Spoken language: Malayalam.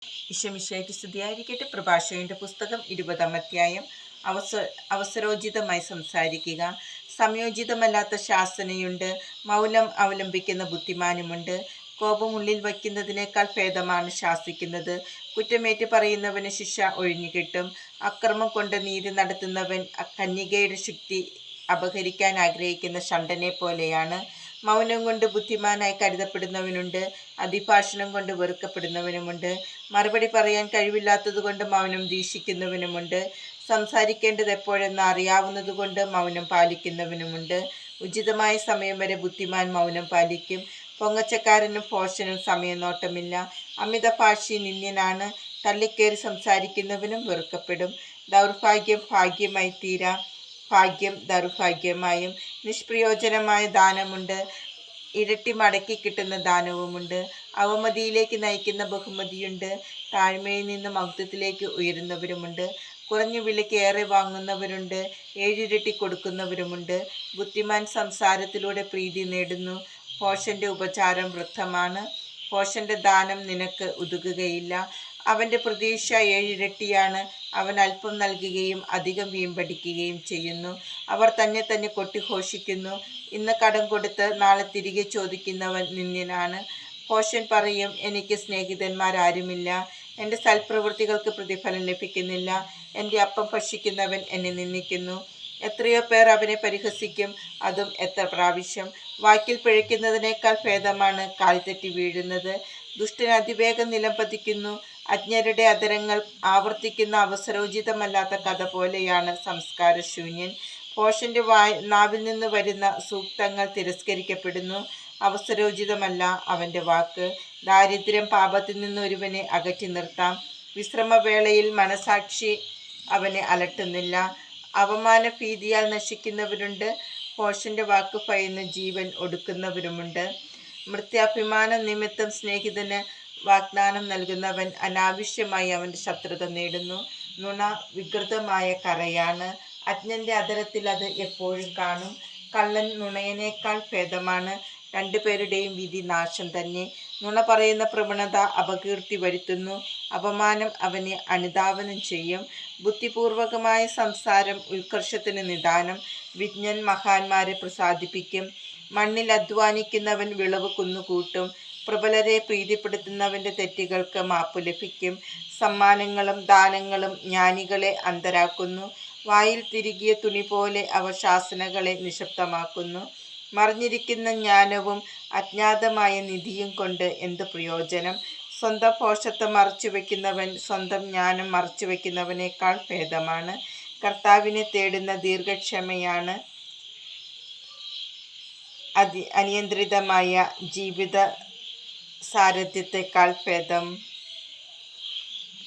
ഈശോമിശിഹായ്ക്ക് സ്തുതിയായിരിക്കട്ടെ. പ്രഭാഷകന്റെ പുസ്തകം 20-ാം അധ്യായം. അവസരോചിതമായി സംസാരിക്കുക. സംയോജിതമല്ലാത്ത ശാസനയുണ്ട്, മൗനം അവലംബിക്കുന്ന ബുദ്ധിമാനുമുണ്ട്. കോപമുള്ളിൽ വയ്ക്കുന്നതിനേക്കാൾ ഭേദമാണ് ശാസിക്കുന്നത്. കുറ്റമേറ്റ് പറയുന്നവന് ശിക്ഷ ഒഴിഞ്ഞുകിട്ടും. അക്രമം കൊണ്ട് നീതി നടത്തുന്നവൻ കന്യകയുടെ ശക്തി അപഹരിക്കാൻ ആഗ്രഹിക്കുന്ന ഷണ്ഡനെ പോലെയാണ്. മൗനം കൊണ്ട് ബുദ്ധിമാനായി കരുതപ്പെടുന്നവനുണ്ട്, അതിഭാഷണം കൊണ്ട് വെറുക്കപ്പെടുന്നവനുമുണ്ട്. മറുപടി പറയാൻ കഴിവില്ലാത്തതുകൊണ്ട് മൗനം ദീക്ഷിക്കുന്നവനുമുണ്ട്. സംസാരിക്കേണ്ടത് എപ്പോഴെന്ന് അറിയാവുന്നതുകൊണ്ട് മൗനം പാലിക്കുന്നവനുമുണ്ട്. ഉചിതമായ സമയം വരെ ബുദ്ധിമാൻ മൗനം പാലിക്കും. പൊങ്ങച്ചക്കാരനും ഭോഷനും സമയനോട്ടമില്ല. അമിത ഭാഷി നിന്ദ്യനാണ്, തള്ളിക്കേറി സംസാരിക്കുന്നവനും വെറുക്കപ്പെടും. ദൗർഭാഗ്യം ഭാഗ്യമായി തീരാ, ഭാഗ്യം ദൗർഭാഗ്യമായും. നിഷ്പ്രയോജനമായ ദാനമുണ്ട്, ഇരട്ടി മടക്കി കിട്ടുന്ന ദാനവുമുണ്ട്. അവമതിയിലേക്ക് നയിക്കുന്ന ബഹുമതിയുണ്ട്, താഴ്മയിൽ നിന്ന് മഹത്വത്തിലേക്ക് ഉയരുന്നവരുമുണ്ട്. കുറഞ്ഞ വിലയ്ക്ക് ഏറെ വാങ്ങുന്നവരുണ്ട്, ഏഴിരട്ടി കൊടുക്കുന്നവരുമുണ്ട്. ബുദ്ധിമാൻ സംസാരത്തിലൂടെ പ്രീതി നേടുന്നു, ഭോഷന്റെ ഉപചാരം വൃഥമാണ്. ഭോഷന്റെ ദാനം നിനക്ക് ഉതകുകയില്ല, അവന്റെ പ്രതീക്ഷ ഏഴിരട്ടിയാണ്. അവൻ അല്പം നൽകുകയും അധികം വീമ്പടിക്കുകയും ചെയ്യുന്നു. അവർ തന്നെ തന്നെ കൊട്ടിഘോഷിക്കുന്നു. ഇന്ന് കടം കൊടുത്ത് നാളെ തിരികെ ചോദിക്കുന്നവൻ നിന്ദ്യനാണ്. ഭോഷൻ പറയും, എനിക്ക് സ്നേഹിതന്മാരാരുമില്ല, എൻ്റെ സൽപ്രവൃത്തികൾക്ക് പ്രതിഫലം ലഭിക്കുന്നില്ല. എൻ്റെ അപ്പം ഭക്ഷിക്കുന്നവൻ എന്നെ നിന്ദിക്കുന്നു. എത്രയോ പേർ അവനെ പരിഹസിക്കും, അതും എത്ര പ്രാവശ്യം. വാക്കിൽ പിഴയ്ക്കുന്നതിനേക്കാൾ ഭേദമാണ് കാൽ തെറ്റി വീഴുന്നത്. ദുഷ്ടൻ അതിവേഗം നിലം പതിക്കുന്നു, അജ്ഞരുടെ അധരങ്ങൾ ആവർത്തിക്കുന്ന അവസരോചിതമല്ലാത്ത കഥ പോലെയാണ് സംസ്കാരശൂന്യൻ. ഭോഷന്റെ നാവിൽ നിന്ന് വരുന്ന സൂക്തങ്ങൾ തിരസ്കരിക്കപ്പെടുന്നു, അവസരോചിതമല്ല അവൻ്റെ വാക്ക്. ദാരിദ്ര്യം പാപത്തിൽ നിന്ന് ഒരുവനെ അകറ്റി നിർത്താം, വിശ്രമവേളയിൽ മനസാക്ഷി അവനെ അലട്ടുന്നില്ല. അവമാന ഭീതിയാൽ നശിക്കുന്നവരുണ്ട്, ഭോഷന്റെ വാക്ക് ഭയന്ന് ജീവൻ ഒടുക്കുന്നവരുമുണ്ട്. മൃത്യാഭിമാന നിമിത്തം സ്നേഹിതന് വാഗ്ദാനം നൽകുന്നവൻ അനാവശ്യമായി അവൻ്റെ ശത്രുത നേടുന്നു. നുണ വികൃതമായ കറയാണ്, അജ്ഞന്റെ അധരത്തിൽ അത് എപ്പോഴും കാണും. കള്ളൻ നുണയനേക്കാൾ ഭേദമാണ്, രണ്ടുപേരുടെയും വിധി നാശം തന്നെ. നുണ പറയുന്ന പ്രവണത അപകീർത്തി വരുത്തുന്നു, അപമാനം അവനെ അനുധാവനം ചെയ്യും. ബുദ്ധിപൂർവകമായ സംസാരം ഉത്കർഷത്തിന് നിദാനം, വിജ്ഞൻ മഹാന്മാരെ പ്രസാദിപ്പിക്കും. മണ്ണിൽ അധ്വാനിക്കുന്നവൻ വിളവ് കുന്നുകൂട്ടും, പ്രബലരെ പ്രീതിപ്പെടുത്തുന്നവൻ്റെ തെറ്റുകൾക്ക് മാപ്പു ലഭിക്കും. സമ്മാനങ്ങളും ദാനങ്ങളും ജ്ഞാനികളെ അന്ധരാക്കുന്നു, വായിൽ തിരുകിയ തുണി പോലെ അവ ശാസനകളെ നിശബ്ദമാക്കുന്നു. മറിഞ്ഞിരിക്കുന്ന ജ്ഞാനവും അജ്ഞാതമായ നിധിയും കൊണ്ട് എന്ത് പ്രയോജനം? സ്വന്തം ഭോഷത്വം മറച്ചുവെക്കുന്നവൻ സ്വന്തം ജ്ഞാനം മറച്ചുവെക്കുന്നവനേക്കാൾ ഭേദമാണ്. കർത്താവിനെ തേടുന്ന ദീർഘക്ഷമയാണ് അനിയന്ത്രിതമായ ജീവിത സാരഥ്യത്തെക്കാൾ ഭേദം.